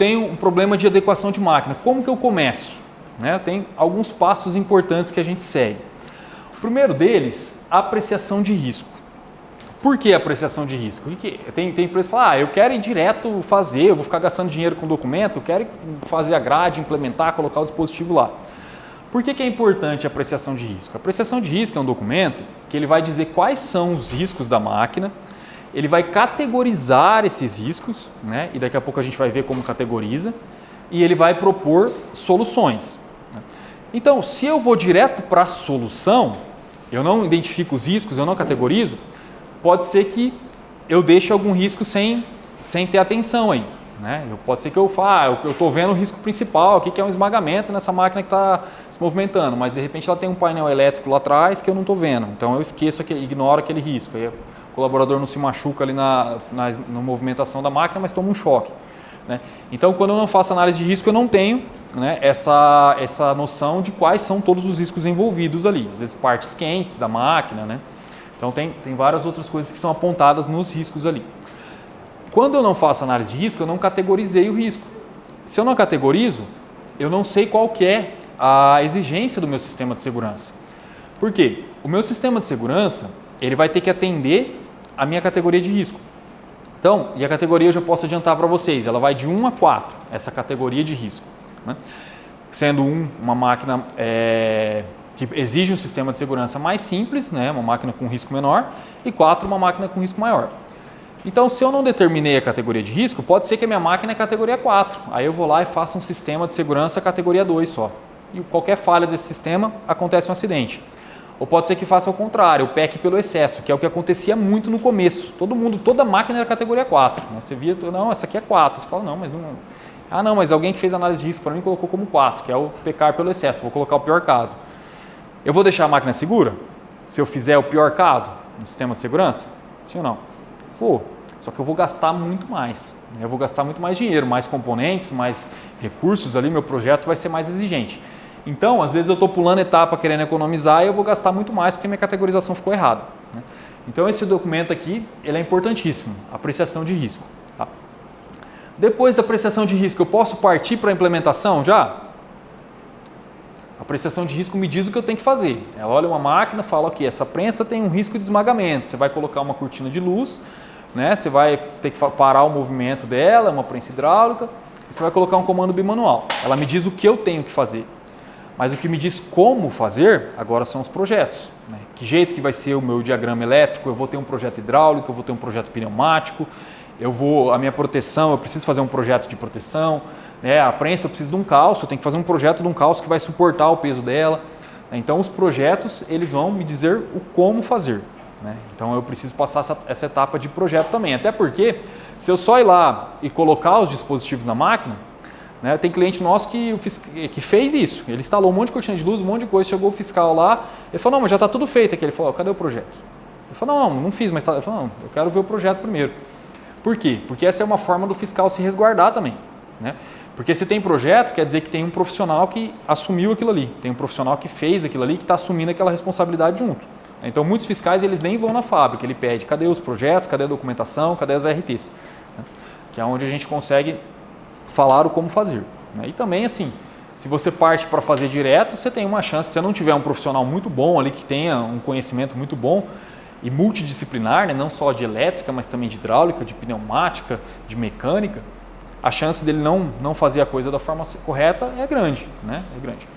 tenho um problema de adequação de máquina. Como que eu começo? Né? Tem alguns passos importantes que a gente segue. O primeiro deles, apreciação de risco. Por que apreciação de risco? Tem empresa que fala, eu quero ir direto fazer, eu vou ficar gastando dinheiro com documento, eu quero fazer a grade, implementar, colocar o dispositivo lá. Por que é importante a apreciação de risco? A apreciação de risco é um documento que ele vai dizer quais são os riscos da máquina, ele vai categorizar esses riscos, né? E daqui a pouco a gente vai ver como categoriza, e ele vai propor soluções. Então, se eu vou direto para a solução, eu não identifico os riscos, eu não categorizo, pode ser que eu deixe algum risco sem ter atenção aí. Né? Pode ser que eu fale, eu estou vendo o risco principal aqui, que é um esmagamento nessa máquina que está se movimentando, mas de repente ela tem um painel elétrico lá atrás que eu não estou vendo, então eu esqueço, ignoro aquele risco. Aí o colaborador não se machuca ali na movimentação da máquina, mas toma um choque. Né? Então, quando eu não faço análise de risco, eu não tenho, né, essa noção de quais são todos os riscos envolvidos ali. Às vezes partes quentes da máquina, né? Então tem várias outras coisas que são apontadas nos riscos ali. Quando eu não faço análise de risco, eu não categorizei o risco. Se eu não categorizo, eu não sei qual que é a exigência do meu sistema de segurança. Por quê? O meu sistema de segurança, ele vai ter que atender a minha categoria de risco. Então, e a categoria eu já posso adiantar para vocês, ela vai de 1 a 4, essa categoria de risco. Né? Sendo uma máquina que exige um sistema de segurança mais simples, né? Uma máquina com risco menor, e 4, uma máquina com risco maior. Então, se eu não determinei a categoria de risco, pode ser que a minha máquina é categoria 4. Aí eu vou lá e faço um sistema de segurança categoria 2 só. E qualquer falha desse sistema, acontece um acidente. Ou pode ser que faça o contrário, o peque pelo excesso, que é o que acontecia muito no começo. Toda máquina era categoria 4. Né? Você via, não, essa aqui é 4. Você fala, não, mas não. Ah, não, mas alguém que fez análise de risco para mim colocou como 4, que é o pecar pelo excesso. Vou colocar o pior caso. Eu vou deixar a máquina segura? Se eu fizer o pior caso no sistema de segurança? Sim ou não? Vou. Só que eu vou gastar muito mais. Eu vou gastar muito mais dinheiro, mais componentes, mais recursos ali, meu projeto vai ser mais exigente. Então, às vezes eu estou pulando etapa querendo economizar e eu vou gastar muito mais porque minha categorização ficou errada. Né? Então, esse documento aqui, ele é importantíssimo, apreciação de risco. Tá? Depois da apreciação de risco, eu posso partir para a implementação já? A apreciação de risco me diz o que eu tenho que fazer. Ela olha uma máquina e fala, ok, essa prensa tem um risco de esmagamento, você vai colocar uma cortina de luz, né? Você vai ter que parar o movimento dela, uma prensa hidráulica, e você vai colocar um comando bimanual. Ela me diz o que eu tenho que fazer. Mas o que me diz como fazer, agora são os projetos. Né? Que jeito que vai ser o meu diagrama elétrico, eu vou ter um projeto hidráulico, eu vou ter um projeto pneumático, a minha proteção, eu preciso fazer um projeto de proteção, né? A prensa eu preciso de um calço, eu tenho que fazer um projeto de um calço que vai suportar o peso dela. Então os projetos, eles vão me dizer o como fazer. Né? Então eu preciso passar essa etapa de projeto também, até porque se eu só ir lá e colocar os dispositivos na máquina, né, tem cliente nosso que fez isso, ele instalou um monte de cortina de luz, um monte de coisa, chegou o fiscal lá, ele falou, não, mas já está tudo feito aqui. Ele falou, cadê o projeto? Ele falou, não fiz, mas tá. Ele falou, não, eu quero ver o projeto primeiro. Por quê? Porque essa é uma forma do fiscal se resguardar também. Né? Porque se tem projeto, quer dizer que tem um profissional que assumiu aquilo ali, tem um profissional que fez aquilo ali, que está assumindo aquela responsabilidade junto. Então, muitos fiscais, eles nem vão na fábrica, ele pede, cadê os projetos, cadê a documentação, cadê as RTs? Né? Que é onde a gente consegue falar o como fazer. Né? E também, assim, se você parte para fazer direto, você tem uma chance, se você não tiver um profissional muito bom ali, que tenha um conhecimento muito bom e multidisciplinar, né? Não só de elétrica, mas também de hidráulica, de pneumática, de mecânica, a chance dele não fazer a coisa da forma correta é grande, né? É grande.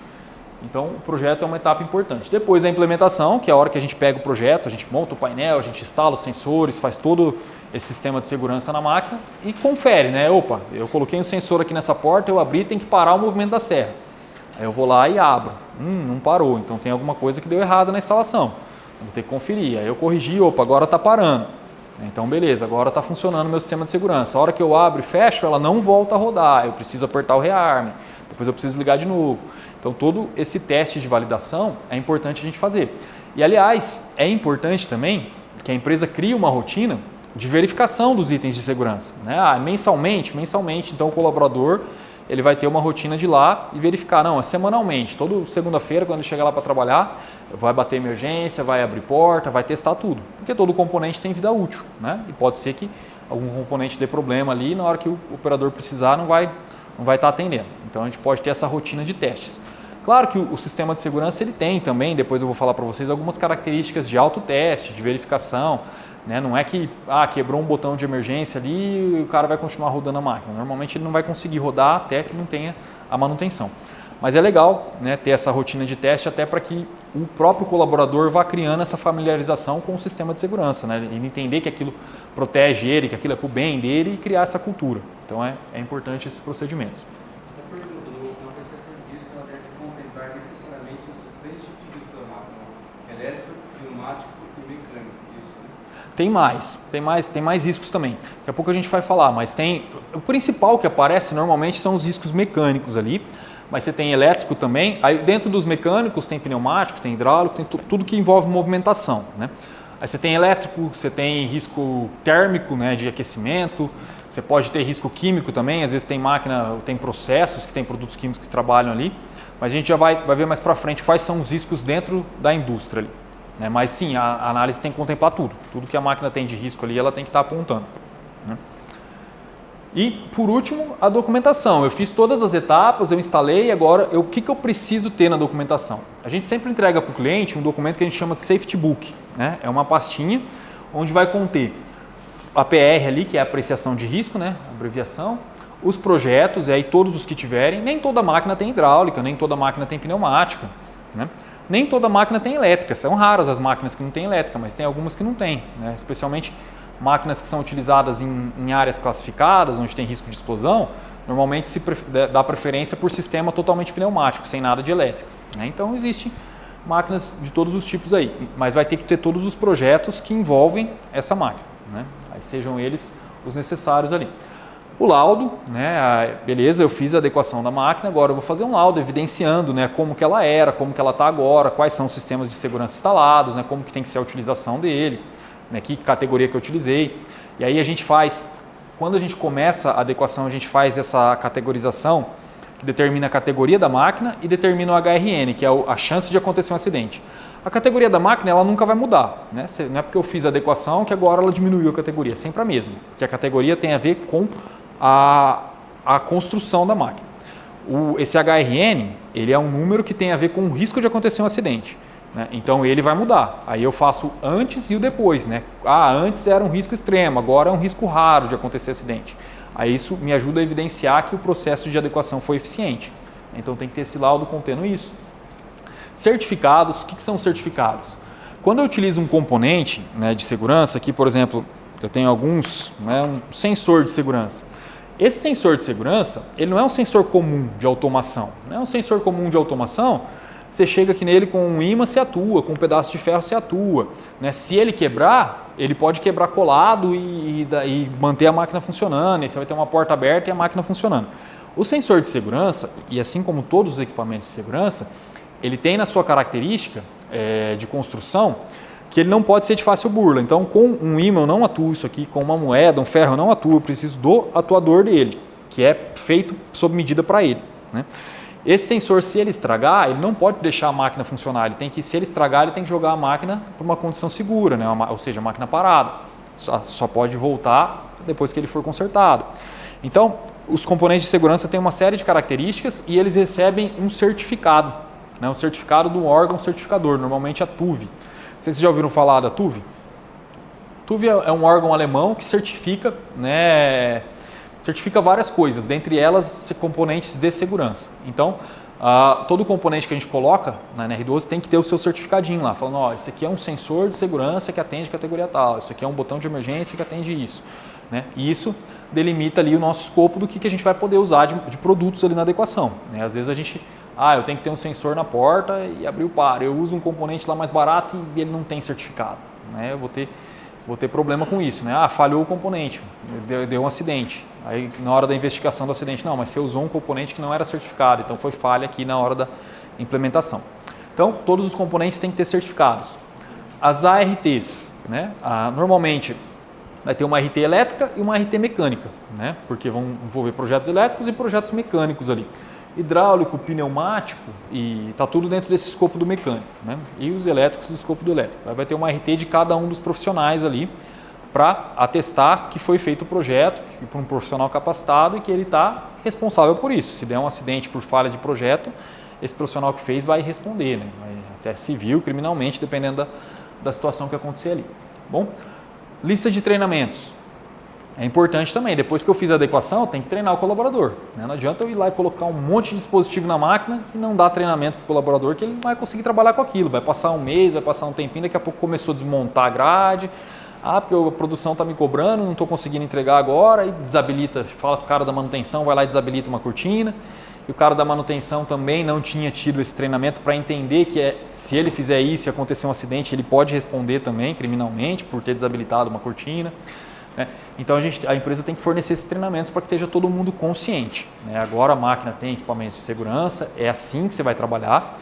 Então, o projeto é uma etapa importante. Depois da implementação, que é a hora que a gente pega o projeto, a gente monta o painel, a gente instala os sensores, faz todo esse sistema de segurança na máquina e confere, né? Opa, eu coloquei um sensor aqui nessa porta, eu abri, tem que parar o movimento da serra. Aí eu vou lá e abro. Não parou, então tem alguma coisa que deu errado na instalação. Vou ter que conferir. Aí eu corrigi, opa, agora está parando. Então, beleza, agora está funcionando o meu sistema de segurança. A hora que eu abro e fecho, ela não volta a rodar. Eu preciso apertar o rearme, depois eu preciso ligar de novo. Então, todo esse teste de validação é importante a gente fazer. E, aliás, é importante também que a empresa crie uma rotina de verificação dos itens de segurança. Né? Mensalmente, então o colaborador ele vai ter uma rotina de ir lá e verificar, não, é semanalmente, toda segunda-feira quando ele chegar lá para trabalhar, vai bater emergência, vai abrir porta, vai testar tudo, porque todo componente tem vida útil, né? E pode ser que algum componente dê problema ali e na hora que o operador precisar não vai estar atendendo. Então a gente pode ter essa rotina de testes. Claro que o sistema de segurança ele tem também, depois eu vou falar para vocês, algumas características de autoteste, de verificação. Né? Não é que quebrou um botão de emergência ali e o cara vai continuar rodando a máquina. Normalmente ele não vai conseguir rodar até que não tenha a manutenção. Mas é legal, né, ter essa rotina de teste até para que o próprio colaborador vá criando essa familiarização com o sistema de segurança. Né? Ele entender que aquilo protege ele, que aquilo é para o bem dele e criar essa cultura. Então é importante esses procedimentos. Tem mais riscos também. Daqui a pouco a gente vai falar, mas o principal que aparece normalmente são os riscos mecânicos ali, mas você tem elétrico também. Aí dentro dos mecânicos tem pneumático, tem hidráulico, tem tudo que envolve movimentação, né? Aí você tem elétrico, você tem risco térmico, né, de aquecimento, você pode ter risco químico também, às vezes tem máquina, tem processos que tem produtos químicos que trabalham ali, mas a gente já vai ver mais para frente quais são os riscos dentro da indústria ali. Mas sim, a análise tem que contemplar tudo que a máquina tem de risco ali, ela tem que estar apontando. Né? E por último, a documentação. Eu fiz todas as etapas, eu instalei, agora o que eu preciso ter na documentação? A gente sempre entrega para o cliente um documento que a gente chama de Safety Book. Né? É uma pastinha onde vai conter a PR ali, que é a apreciação de risco, né? Abreviação, os projetos, e aí todos os que tiverem. Nem toda máquina tem hidráulica, nem toda máquina tem pneumática, né? Nem toda máquina tem elétrica, são raras as máquinas que não têm elétrica, mas tem algumas que não têm, né? Especialmente máquinas que são utilizadas em áreas classificadas, onde tem risco de explosão, normalmente se dá preferência por sistema totalmente pneumático, sem nada de elétrico. Né? Então existem máquinas de todos os tipos aí, mas vai ter que ter todos os projetos que envolvem essa máquina, né? Aí sejam eles os necessários ali. O laudo, né, beleza, eu fiz a adequação da máquina, agora eu vou fazer um laudo evidenciando, né, como que ela era, como que ela está agora, quais são os sistemas de segurança instalados, né, como que tem que ser a utilização dele, né, que categoria que eu utilizei. E aí a gente faz, quando a gente começa a adequação, a gente faz essa categorização que determina a categoria da máquina e determina o HRN, que é a chance de acontecer um acidente. A categoria da máquina ela nunca vai mudar, né? Não é porque eu fiz a adequação que agora ela diminuiu a categoria, é sempre a mesma, porque a categoria tem a ver com a construção da máquina. Esse HRN ele é um número que tem a ver com o risco de acontecer um acidente, né? Então ele vai mudar, aí eu faço antes e o depois. Né? Antes era um risco extremo, agora é um risco raro de acontecer acidente. Aí isso me ajuda a evidenciar que o processo de adequação foi eficiente. Então tem que ter esse laudo contendo isso. Certificados, o que são certificados? Quando eu utilizo um componente, né, de segurança, aqui por exemplo, eu tenho alguns, né, um sensor de segurança. Esse sensor de segurança, ele não é um sensor comum de automação. Não é um sensor comum de automação, você chega aqui nele com um ímã, você atua, com um pedaço de ferro, você atua. Né? Se ele quebrar, ele pode quebrar colado e manter a máquina funcionando, e você vai ter uma porta aberta e a máquina funcionando. O sensor de segurança, e assim como todos os equipamentos de segurança, ele tem na sua característica de construção que ele não pode ser de fácil burla. Então, com um ímã eu não atuo isso aqui, com uma moeda, um ferro eu não atuo, eu preciso do atuador dele, que é feito sob medida para ele. Né? Esse sensor, se ele estragar, ele não pode deixar a máquina funcionar, se ele estragar, ele tem que jogar a máquina para uma condição segura, né? Ou seja, a máquina parada. Só pode voltar depois que ele for consertado. Então, os componentes de segurança têm uma série de características e eles recebem um certificado. Né, um certificado do órgão certificador, normalmente a TÜV. Vocês já ouviram falar da TÜV? TÜV é um órgão alemão que certifica, né, certifica várias coisas, dentre elas componentes de segurança. Então, todo componente que a gente coloca na NR12 tem que ter o seu certificadinho lá, falando, ó, isso aqui é um sensor de segurança que atende categoria tal, isso aqui é um botão de emergência que atende isso. Né? E isso delimita ali o nosso escopo do que a gente vai poder usar de produtos ali na adequação. Né? Às vezes a gente... eu tenho que ter um sensor na porta e abrir o par. Eu uso um componente lá mais barato e ele não tem certificado. Né? Eu vou ter problema com isso. Né? Falhou o componente, deu um acidente. Aí na hora da investigação do acidente, não, mas você usou um componente que não era certificado, então foi falha aqui na hora da implementação. Então, todos os componentes têm que ter certificados. As ARTs, né? Normalmente vai ter uma RT elétrica e uma RT mecânica, né? Porque vão envolver projetos elétricos e projetos mecânicos ali. Hidráulico, pneumático, e está tudo dentro desse escopo do mecânico, né? E os elétricos do escopo do elétrico. Aí vai ter uma RT de cada um dos profissionais ali, para atestar que foi feito o projeto por um profissional capacitado e que ele está responsável por isso. Se der um acidente por falha de projeto, esse profissional que fez vai responder, né? Vai até civil, criminalmente, dependendo da situação que acontecer ali. Bom, lista de treinamentos. É importante também, depois que eu fiz a adequação, eu tenho que treinar o colaborador, né? Não adianta eu ir lá e colocar um monte de dispositivo na máquina e não dar treinamento para o colaborador, que ele não vai conseguir trabalhar com aquilo. Vai passar um mês, vai passar um tempinho, daqui a pouco começou a desmontar a grade. Porque a produção está me cobrando, não estou conseguindo entregar agora, e desabilita, fala com o cara da manutenção, vai lá e desabilita uma cortina. E o cara da manutenção também não tinha tido esse treinamento para entender que se ele fizer isso e acontecer um acidente, ele pode responder também criminalmente por ter desabilitado uma cortina. Então a empresa tem que fornecer esses treinamentos para que esteja todo mundo consciente. Agora a máquina tem equipamentos de segurança, é assim que você vai trabalhar.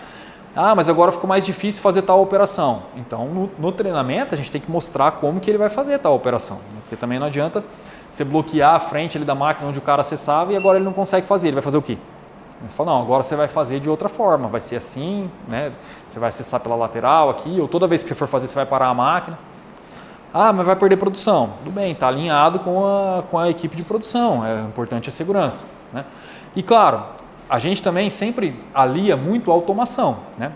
Mas agora ficou mais difícil fazer tal operação. Então no treinamento a gente tem que mostrar como que ele vai fazer tal operação. Porque também não adianta você bloquear a frente ali da máquina onde o cara acessava e agora ele não consegue fazer. Ele vai fazer o quê? Você fala, não, agora você vai fazer de outra forma, vai ser assim, né? Você vai acessar pela lateral aqui, ou toda vez que você for fazer você vai parar a máquina. Mas vai perder produção. Tudo bem, está alinhado com a equipe de produção, é importante a segurança, né? E claro, a gente também sempre alia muito a automação, né?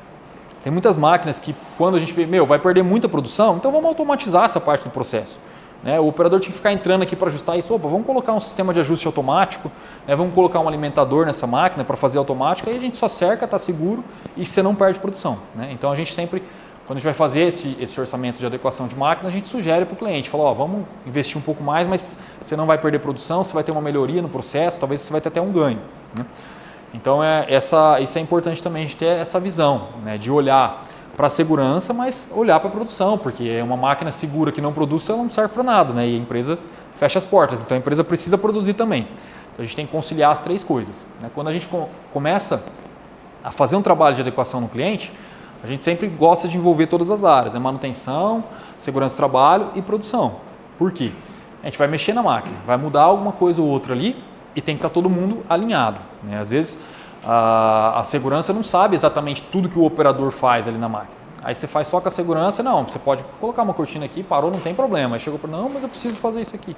Tem muitas máquinas que quando a gente vê, vai perder muita produção, então vamos automatizar essa parte do processo, né? O operador tinha que ficar entrando aqui para ajustar isso, vamos colocar um sistema de ajuste automático, né? Vamos colocar um alimentador nessa máquina para fazer automático, aí a gente só cerca, está seguro e você não perde produção, né? Então a gente sempre, quando a gente vai fazer esse orçamento de adequação de máquina, a gente sugere para o cliente, fala, vamos investir um pouco mais, mas você não vai perder produção, você vai ter uma melhoria no processo, talvez você vai ter até um ganho, né? Então isso é importante também, a gente ter essa visão, né, de olhar para a segurança, mas olhar para a produção, porque uma máquina segura que não produz, ela não serve para nada, né, e a empresa fecha as portas, então a empresa precisa produzir também. Então a gente tem que conciliar as três coisas, né? Quando a gente começa a fazer um trabalho de adequação no cliente, a gente sempre gosta de envolver todas as áreas, né? Manutenção, segurança do trabalho e produção. Por quê? A gente vai mexer na máquina, vai mudar alguma coisa ou outra ali e tem que estar todo mundo alinhado, né? Às vezes a segurança não sabe exatamente tudo que o operador faz ali na máquina. Aí você faz só com a segurança, não, você pode colocar uma cortina aqui, parou, não tem problema. Aí chegou para não, mas eu preciso fazer isso aqui.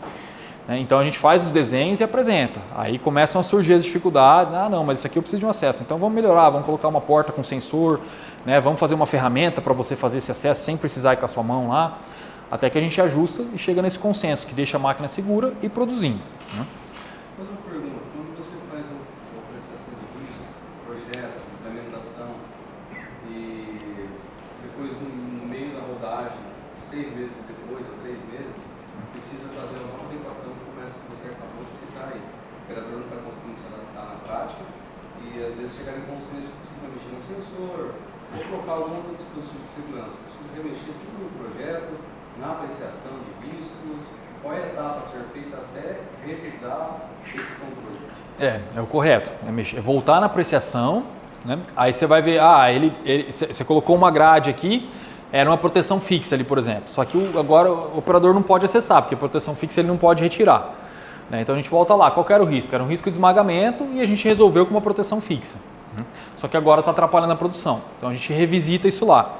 Então a gente faz os desenhos e apresenta. Aí começam a surgir as dificuldades. Não, mas isso aqui eu preciso de um acesso. Então vamos melhorar, vamos colocar uma porta com sensor, né? Vamos fazer uma ferramenta para você fazer esse acesso sem precisar ir com a sua mão lá. Até que a gente ajusta e chega nesse consenso que deixa a máquina segura e produzindo, né? Mas uma pergunta, quando você faz uma prestação de risco, projeto, implementação e depois no meio da rodagem, 6 meses depois ou 3 meses, precisa fazer uma nova adequação que começa com você acabou de citar aí. O operador não está conseguindo se adaptar na prática e às vezes chegar em consenso que precisa mexer no sensor ou colocar algum outro dispositivo de segurança. Precisa remexer tudo no projeto, na apreciação de riscos, qual é a etapa a ser feita até revisar esse controle? É o correto, é voltar na apreciação, né? Aí você vai ver, você colocou uma grade aqui, era uma proteção fixa ali, por exemplo, só que agora o operador não pode acessar, porque a proteção fixa ele não pode retirar, né? Então a gente volta lá, qual que era o risco? Era um risco de esmagamento e a gente resolveu com uma proteção fixa, só que agora está atrapalhando a produção, então a gente revisita isso lá.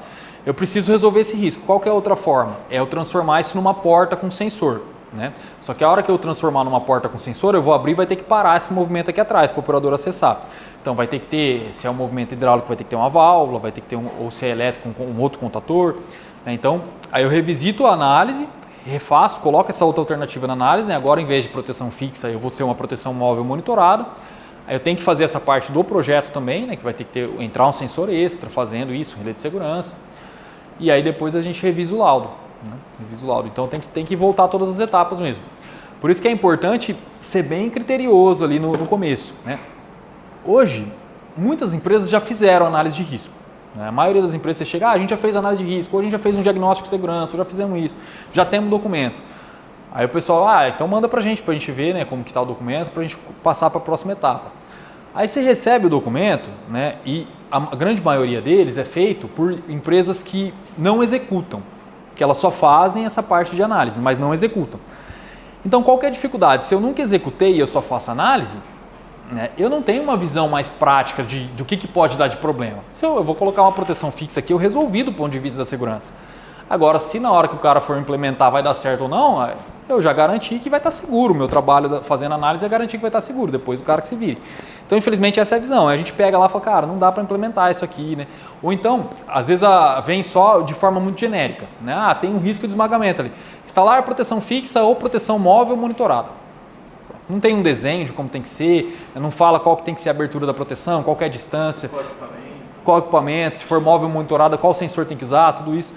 Eu preciso resolver esse risco. Qual que é a outra forma? É eu transformar isso numa porta com sensor, né? Só que a hora que eu transformar numa porta com sensor, eu vou abrir e vai ter que parar esse movimento aqui atrás para o operador acessar. Então vai ter que ter, se é um movimento hidráulico, vai ter que ter uma válvula, vai ter que ter ou se é elétrico, um outro contator, né? Então aí eu revisito a análise, refaço, coloco essa outra alternativa na análise, né? Agora em vez de proteção fixa, eu vou ter uma proteção móvel monitorada. Aí eu tenho que fazer essa parte do projeto também, né? Que vai ter que entrar um sensor extra fazendo isso, relé de segurança. E aí depois a gente revisa o laudo, né? Revisa o laudo. Então tem que voltar todas as etapas mesmo. Por isso que é importante ser bem criterioso ali no começo, né? Hoje, muitas empresas já fizeram análise de risco, né? A maioria das empresas, você chega, a gente já fez análise de risco, hoje a gente já fez um diagnóstico de segurança, já fizemos isso, já temos um documento. Aí o pessoal, então manda pra gente ver, né, como que está o documento, pra gente passar para a próxima etapa. Aí você recebe o documento, né, e a grande maioria deles é feito por empresas que não executam, que elas só fazem essa parte de análise, mas não executam. Então, qual que é a dificuldade? Se eu nunca executei e eu só faço análise, né, eu não tenho uma visão mais prática do que pode dar de problema. Se eu vou colocar uma proteção fixa aqui, eu resolvi do ponto de vista da segurança. Agora, se na hora que o cara for implementar vai dar certo ou não, eu já garanti que vai estar seguro. O meu trabalho fazendo análise é garantir que vai estar seguro, depois o cara que se vire. Então, infelizmente, essa é a visão. A gente pega lá e fala, cara, não dá para implementar isso aqui, né? Ou então, às vezes vem só de forma muito genérica, né? Ah, tem um risco de esmagamento ali. Instalar proteção fixa ou proteção móvel monitorada. Não tem um desenho de como tem que ser, não fala qual que tem que ser a abertura da proteção, qual que é a distância, qual equipamento, se for móvel monitorada, qual sensor tem que usar, tudo isso.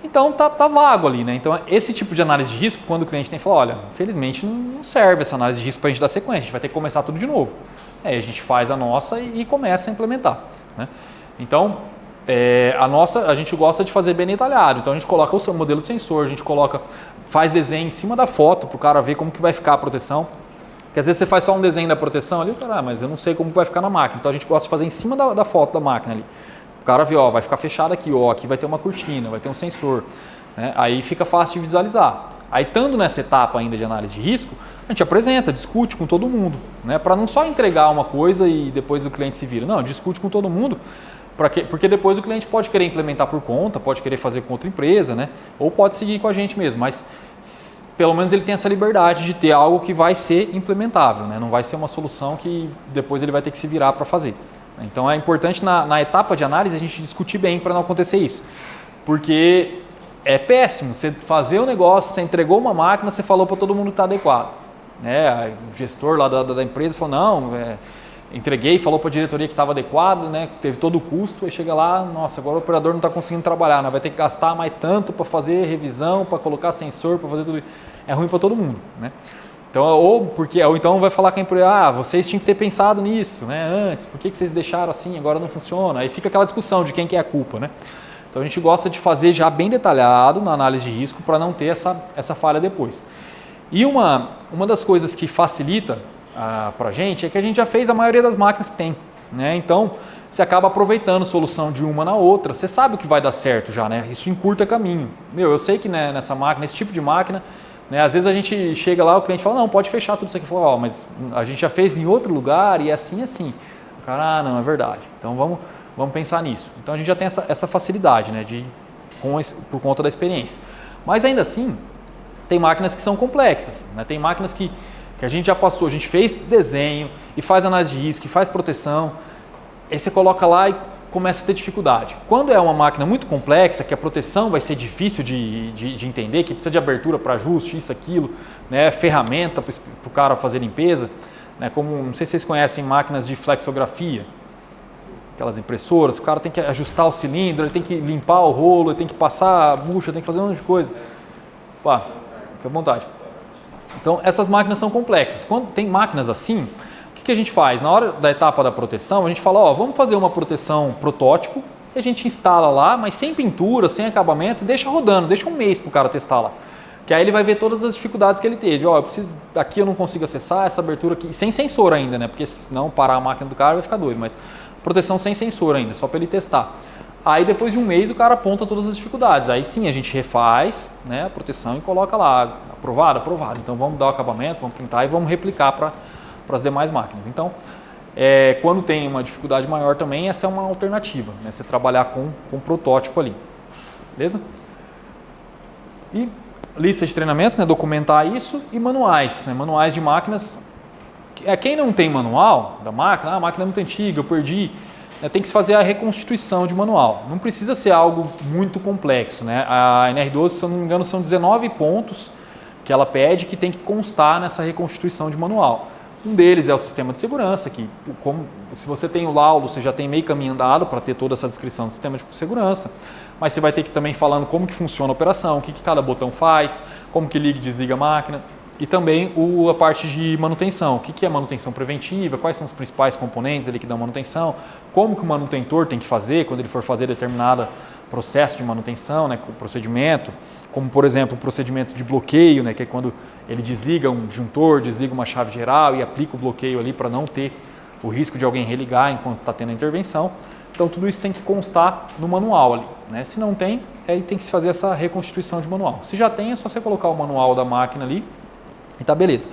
Então tá vago ali, né? Então esse tipo de análise de risco, quando o cliente tem que falar, olha, infelizmente não serve essa análise de risco para a gente dar sequência, a gente vai ter que começar tudo de novo. Aí a gente faz a nossa e começa a implementar, né? Então a gente gosta de fazer bem detalhado, então a gente coloca o seu modelo de sensor, a gente faz desenho em cima da foto para o cara ver como que vai ficar a proteção. Porque às vezes você faz só um desenho da proteção ali, mas eu não sei como vai ficar na máquina, então a gente gosta de fazer em cima da foto da máquina ali. O cara vê, vai ficar fechado aqui, aqui vai ter uma cortina, vai ter um sensor, né? Aí fica fácil de visualizar. Aí, estando nessa etapa ainda de análise de risco, a gente apresenta, discute com todo mundo, né? Para não só entregar uma coisa e depois o cliente se vira. Não, discute com todo mundo, porque depois o cliente pode querer implementar por conta, pode querer fazer com outra empresa, né? Ou pode seguir com a gente mesmo, mas pelo menos ele tem essa liberdade de ter algo que vai ser implementável, né? Não vai ser uma solução que depois ele vai ter que se virar para fazer. Então é importante na etapa de análise a gente discutir bem para não acontecer isso. Porque é péssimo você fazer o negócio, você entregou uma máquina, você falou para todo mundo que está adequado. Né? O gestor lá da empresa falou, não, entreguei, falou para a diretoria que estava adequado, né? Teve todo o custo, aí chega lá, nossa, agora o operador não está conseguindo trabalhar, né? Vai ter que gastar mais tanto para fazer revisão, para colocar sensor, para fazer tudo isso. É ruim para todo mundo, né? Então, ou então vai falar com a empresa, vocês tinham que ter pensado nisso, né, antes, por que vocês deixaram assim, agora não funciona? Aí fica aquela discussão de quem que é a culpa, né? Então a gente gosta de fazer já bem detalhado na análise de risco para não ter essa falha depois. E uma das coisas que facilita para a gente é que a gente já fez a maioria das máquinas que tem, né? Então você acaba aproveitando solução de uma na outra, você sabe o que vai dar certo já, né? Isso encurta caminho. Eu sei que, né, nessa máquina, esse tipo de máquina, né, às vezes a gente chega lá, o cliente fala, não, pode fechar tudo isso aqui. Fala, mas a gente já fez em outro lugar e é assim, assim. O cara, não, é verdade. Então vamos pensar nisso. Então a gente já tem essa facilidade, né, por conta da experiência. Mas ainda assim, tem máquinas que são complexas, né? Tem máquinas que a gente já passou, a gente fez desenho e faz análise de risco, e faz proteção, aí você coloca lá e começa a ter dificuldade. Quando é uma máquina muito complexa, que a proteção vai ser difícil de entender, que precisa de abertura para ajuste, isso, aquilo, né? Ferramenta para o cara fazer limpeza, né? Como, não sei se vocês conhecem máquinas de flexografia, aquelas impressoras, o cara tem que ajustar o cilindro, ele tem que limpar o rolo, ele tem que passar a bucha, tem que fazer um monte de coisa. Pá, fica à vontade. Então, essas máquinas são complexas. Quando tem máquinas assim, o que a gente faz? Na hora da etapa da proteção, a gente fala, vamos fazer uma proteção protótipo, e a gente instala lá, mas sem pintura, sem acabamento, e deixa rodando, deixa um mês para o cara testar lá. Que aí ele vai ver todas as dificuldades que ele teve. Aqui eu não consigo acessar, essa abertura aqui, sem sensor ainda, né? Porque senão parar a máquina do cara vai ficar doido, mas proteção sem sensor ainda, só para ele testar. Aí depois de um mês o cara aponta todas as dificuldades. Aí sim a gente refaz, né, a proteção e coloca lá, aprovado, aprovado. Então vamos dar o acabamento, vamos pintar e vamos replicar para as demais máquinas. Então, quando tem uma dificuldade maior também, essa é uma alternativa, né, você trabalhar com protótipo ali. Beleza? E lista de treinamentos, né, documentar isso, e manuais, né, manuais de máquinas. Quem não tem manual da máquina, a máquina é muito antiga, eu perdi. Tem que se fazer a reconstituição de manual. Não precisa ser algo muito complexo, né? A NR12, se eu não me engano, são 19 pontos que ela pede que tem que constar nessa reconstituição de manual. Um deles é o sistema de segurança, que se você tem o laudo, você já tem meio caminho andado para ter toda essa descrição do sistema de segurança, mas você vai ter que também falando como que funciona a operação, o que cada botão faz, como que liga e desliga a máquina. E também a parte de manutenção, o que é manutenção preventiva, quais são os principais componentes ali que dão manutenção, como que o manutentor tem que fazer quando ele for fazer determinado processo de manutenção, né, o procedimento, como por exemplo o procedimento de bloqueio, né, que é quando ele desliga um disjuntor, desliga uma chave geral e aplica o bloqueio ali para não ter o risco de alguém religar enquanto está tendo a intervenção. Então tudo isso tem que constar no manual ali, né? Se não tem, aí tem que se fazer essa reconstituição de manual. Se já tem, é só você colocar o manual da máquina ali, e tá beleza.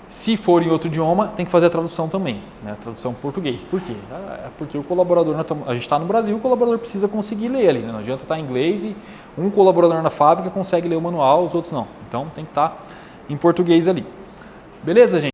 Se for em outro idioma, tem que fazer a tradução também, né? Tradução português. Por quê? É porque o colaborador, a gente está no Brasil, o colaborador precisa conseguir ler ali, né? Não adianta estar em inglês e um colaborador na fábrica consegue ler o manual, os outros não. Então tem que estar em português ali. Beleza, gente?